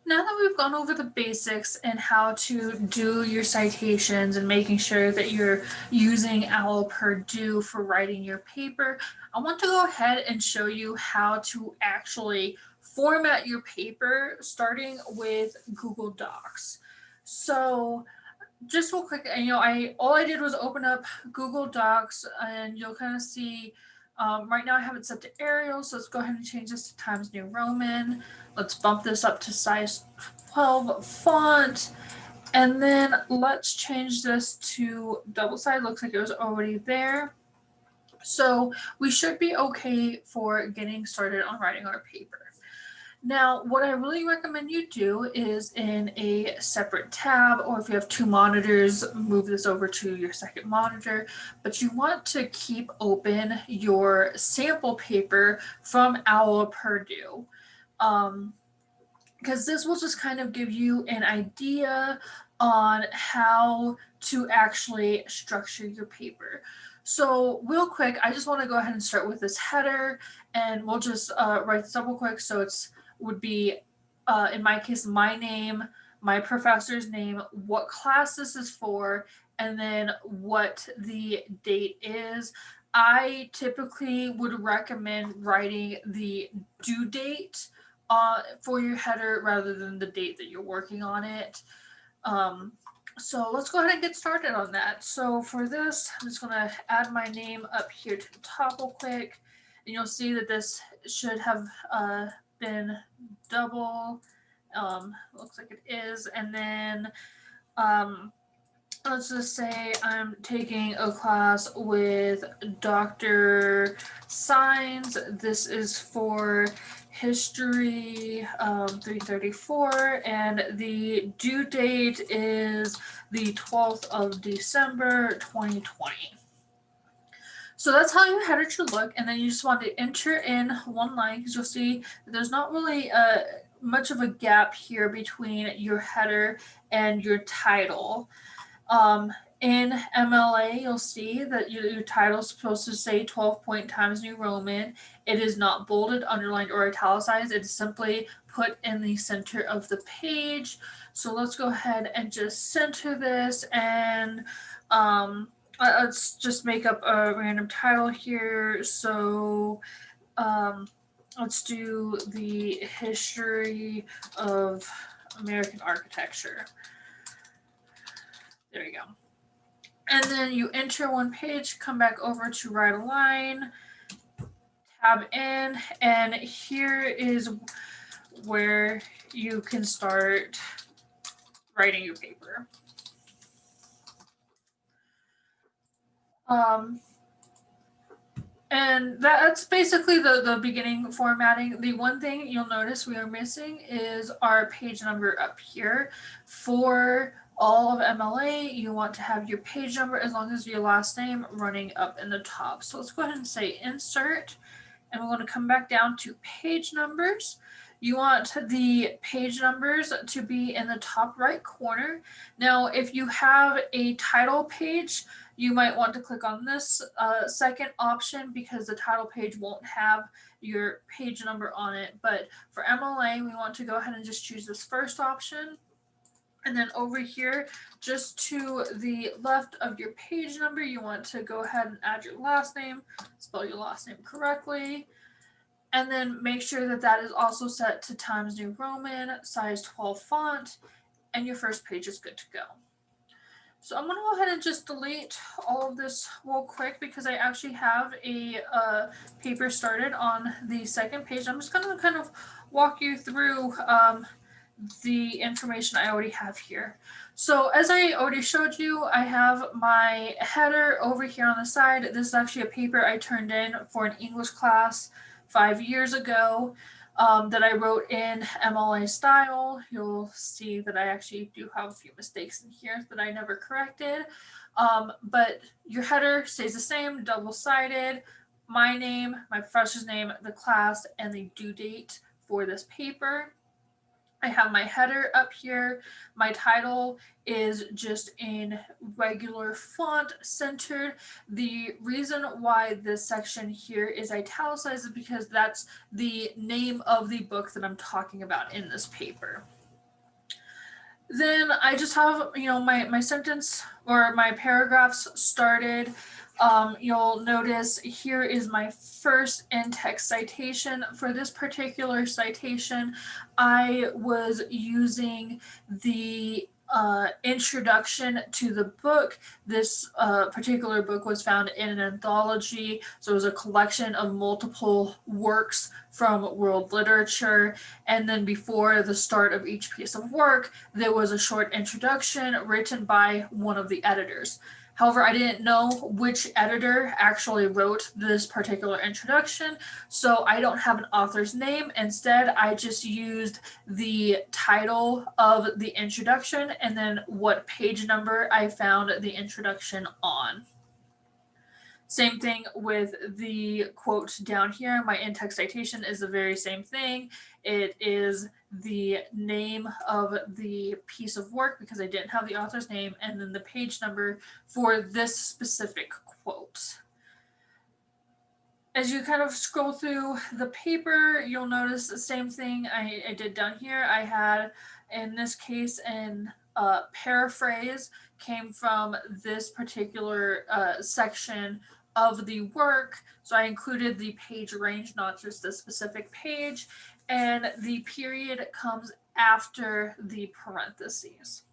Now that we've gone over the basics and how to do your citations and making sure that you're using OWL Purdue for writing your paper, I want to go ahead and show you how to actually format your paper starting with Google Docs. So just real quick, I all I did was open up Google Docs, and you'll kind of see. Right now, I have it set to Arial, so let's go ahead and change this to Times New Roman. Let's bump this up to size 12 font, and then let's change this to double side. Looks like it was already there. So we should be okay for getting started on writing our paper. Now, what I really recommend you do is in a separate tab, or if you have two monitors, move this over to your second monitor. But you want to keep open your sample paper from OWL Purdue. Because this will just kind of give you an idea on how to actually structure your paper. So real quick, I just want to go ahead and start with this header, and we'll just write this up real quick. So it's would be, in my case, my name, my professor's name, what class this is for, and then what the date is. I typically would recommend writing the due date for your header rather than the date that you're working on it. Um, so let's go ahead and get started on that. So for this, I'm just going to add my name up here to the top real quick. And you'll see that this should have been double. Looks like it is. And then let's just say I'm taking a class with Dr. Signs. This is for history 334, and the due date is the 12th of December 2020. So that's how your header should look, and then you just want to enter in one line because you'll see that there's not really much of a gap here between your header and your title. In MLA, you'll see that your title is supposed to say 12 point Times New Roman. It is not bolded, underlined, or italicized. It's simply put in the center of the page. So let's go ahead and just center this, and let's just make up a random title here. So let's do the history of American architecture. There you go. And then you enter one page, come back over to write a line, tab in, and here is where you can start writing your paper. And that's basically the beginning formatting. The one thing you'll notice we are missing is our page number up here. For all of MLA, you want to have your page number as long as your last name running up in the top. So let's go ahead and say insert, and we're going to come back down to page numbers. You want the page numbers to be in the top right corner. Now, if you have a title page, you might want to click on this second option because the title page won't have your page number on it. But for MLA, we want to go ahead and just choose this first option. And then over here, just to the left of your page number, you want to go ahead and add your last name, spell your last name correctly. And then make sure that that is also set to Times New Roman, size 12 font, and your first page is good to go. So I'm going to go ahead and just delete all of this real quick because I actually have a paper started on the second page. I'm just going to kind of walk you through the information I already have here. So as I already showed you, I have my header over here on the side. This is actually a paper I turned in for an English class 5 years ago. That I wrote in MLA style. You'll see that I actually do have a few mistakes in here that I never corrected. But your header stays the same, double-sided, my name, my professor's name, the class, and the due date for this paper. I have my header up here. My title is just in regular font centered. The reason why this section here is italicized is because that's the name of the book that I'm talking about in this paper. Then I just have, my sentence or my paragraphs started. You'll notice here is my first in-text citation. For this particular citation, I was using the introduction to the book. This particular book was found in an anthology, so it was a collection of multiple works from world literature. And then before the start of each piece of work, there was a short introduction written by one of the editors. However, I didn't know which editor actually wrote this particular introduction, so I don't have an author's name. Instead, I just used the title of the introduction and then what page number I found the introduction on. Same thing with the quote down here. My in-text citation is the very same thing. It is the name of the piece of work because I didn't have the author's name, and then the page number for this specific quote. As you kind of scroll through the paper, you'll notice the same thing I did down here. I had, in this case, an paraphrase came from this particular section of the work. So I included the page range, not just the specific page, and the period comes after the parentheses.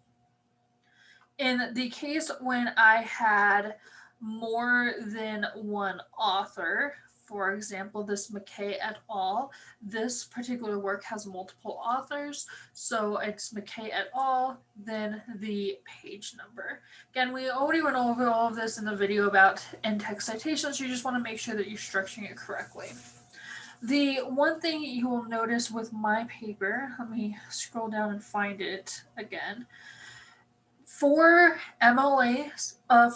In the case when I had more than one author, for example, this McKay et al., this particular work has multiple authors, so it's McKay et al., then the page number. Again, we already went over all of this in the video about in-text citations, so you just want to make sure that you're structuring it correctly. The one thing you will notice with my paper, let me scroll down and find it again. For MLA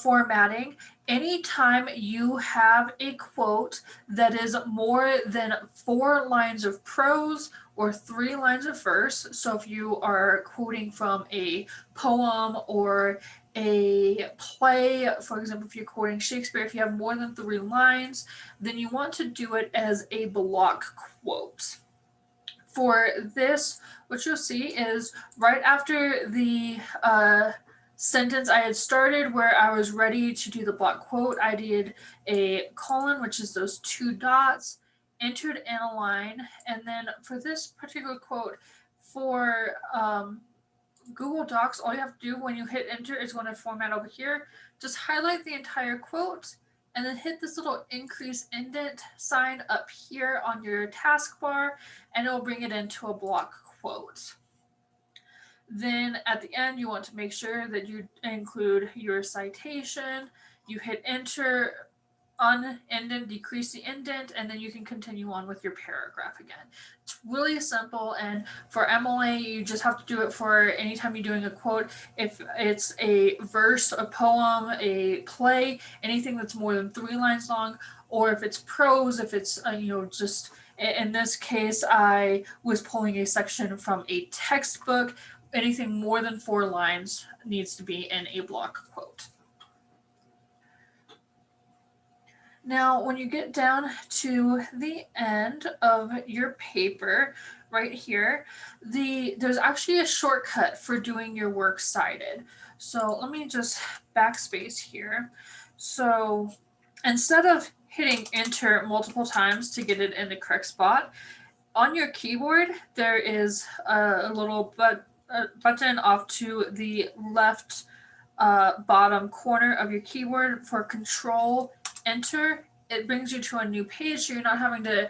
formatting, anytime you have a quote that is more than 4 lines of prose or 3 lines of verse, so if you are quoting from a poem or a play, for example, if you're quoting Shakespeare, if you have more than 3 lines, then you want to do it as a block quote. For this, what you'll see is right after the sentence I had started where I was ready to do the block quote, I did a colon, which is those 2 dots, entered in a line, and then for this particular quote, for Google Docs, all you have to do when you hit enter is going to format over here. Just highlight the entire quote and then hit this little increase indent sign up here on your taskbar, and it will bring it into a block quote. Then at the end, you want to make sure that you include your citation. You hit enter, unindent, decrease the indent, and then you can continue on with your paragraph again. It's really simple, and for MLA, you just have to do it for anytime you're doing a quote. If it's a verse, a poem, a play, anything that's more than 3 lines long, or if it's prose, if it's, just in this case, I was pulling a section from a textbook. Anything more than 4 lines needs to be in a block quote. Now, when you get down to the end of your paper, right here, there's actually a shortcut for doing your works cited. So let me just backspace here. So instead of hitting enter multiple times to get it in the correct spot, on your keyboard, there is a little button off to the left bottom corner of your keyboard for Control Enter. It brings you to a new page, so you're not having to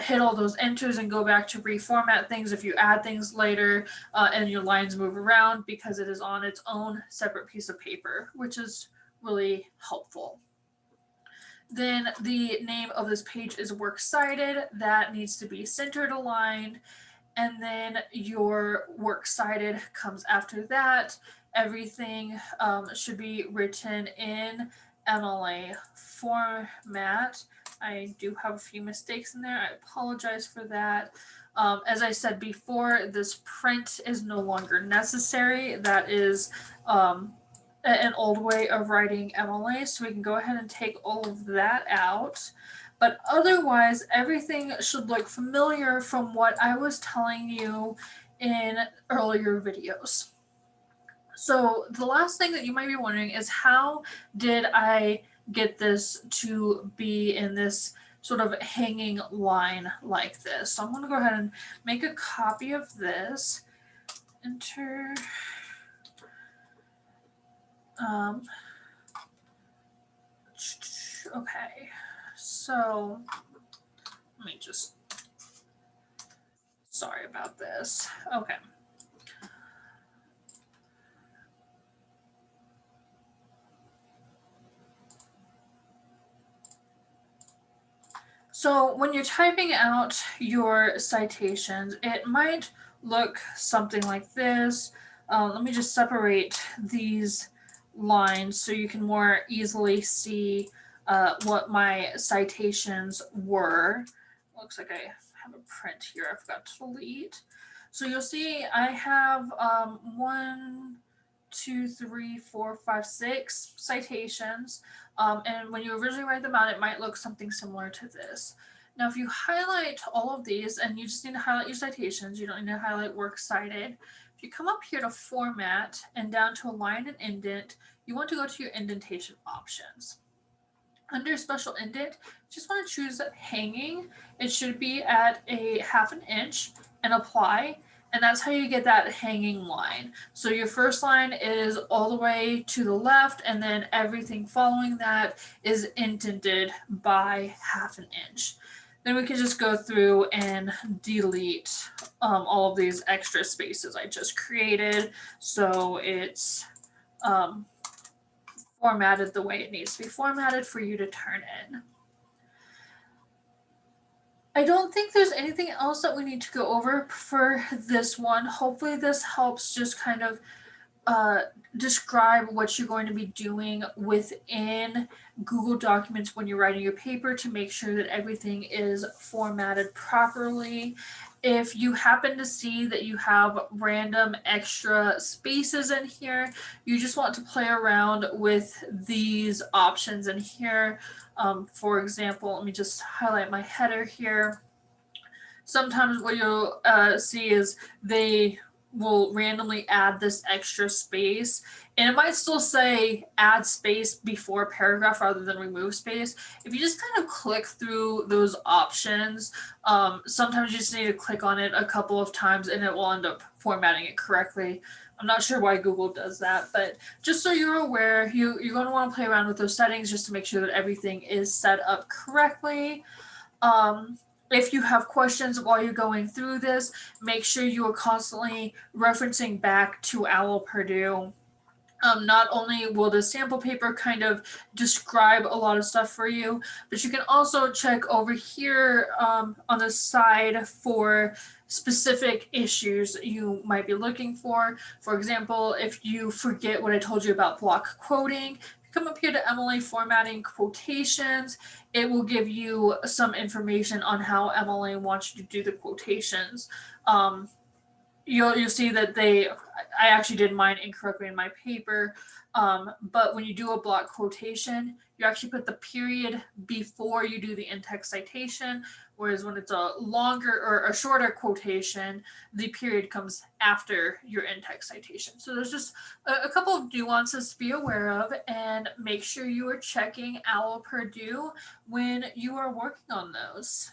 hit all those enters and go back to reformat things if you add things later and your lines move around, because it is on its own separate piece of paper, which is really helpful. Then the name of this page is Works Cited. That needs to be centered aligned. And then your Works Cited comes after that. Everything should be written in Mla format. I do have a few mistakes in there. I apologize for that. As I said before, this print is no longer necessary. That is an old way of writing MLA, so we can go ahead and take all of that out. But otherwise, everything should look familiar from what I was telling you in earlier videos. So the last thing that you might be wondering is, how did I get this to be in this sort of hanging line like this? So I'm going to go ahead and make a copy of this. Enter. Okay. So let me just. Sorry about this. Okay. So when you're typing out your citations, it might look something like this. Let me just separate these lines so you can more easily see what my citations were. Looks like I have a print here I forgot to delete. So you'll see I have 6 citations. And when you originally write them out, it might look something similar to this. Now, if you highlight all of these, and you just need to highlight your citations, you don't need to highlight works cited. If you come up here to Format and down to Align and Indent, you want to go to your indentation options. Under Special Indent, just want to choose Hanging. It should be at a 1/2 inch and apply. And that's how you get that hanging line. So your first line is all the way to the left, and then everything following that is indented by 1/2 inch. Then we can just go through and delete all of these extra spaces I just created. So it's formatted the way it needs to be formatted for you to turn in. I don't think there's anything else that we need to go over for this one. Hopefully this helps just kind of describe what you're going to be doing within Google Documents when you're writing your paper to make sure that everything is formatted properly. If you happen to see that you have random extra spaces in here, you just want to play around with these options in here. For example, let me just highlight my header here. Sometimes what you'll see is they will randomly add this extra space, and it might still say add space before paragraph rather than remove space. If you just kind of click through those options, sometimes you just need to click on it a couple of times and it will end up formatting it correctly. I'm not sure why Google does that, but just so you're aware, you're going to want to play around with those settings just to make sure that everything is set up correctly. If you have questions while you're going through this, make sure you are constantly referencing back to OWL Purdue. Not only will the sample paper kind of describe a lot of stuff for you, but you can also check over here on the side for specific issues you might be looking for. For example, if you forget what I told you about block quoting, come up here to Mla Formatting Quotations. It will give you some information on how Mla wants you to do the quotations. You'll see that I actually did mine incorrectly in my paper, but when you do a block quotation, you actually put the period before you do the in-text citation, whereas when it's a longer or a shorter quotation, the period comes after your in-text citation. So there's just a couple of nuances to be aware of, and make sure you are checking OWL Purdue when you are working on those.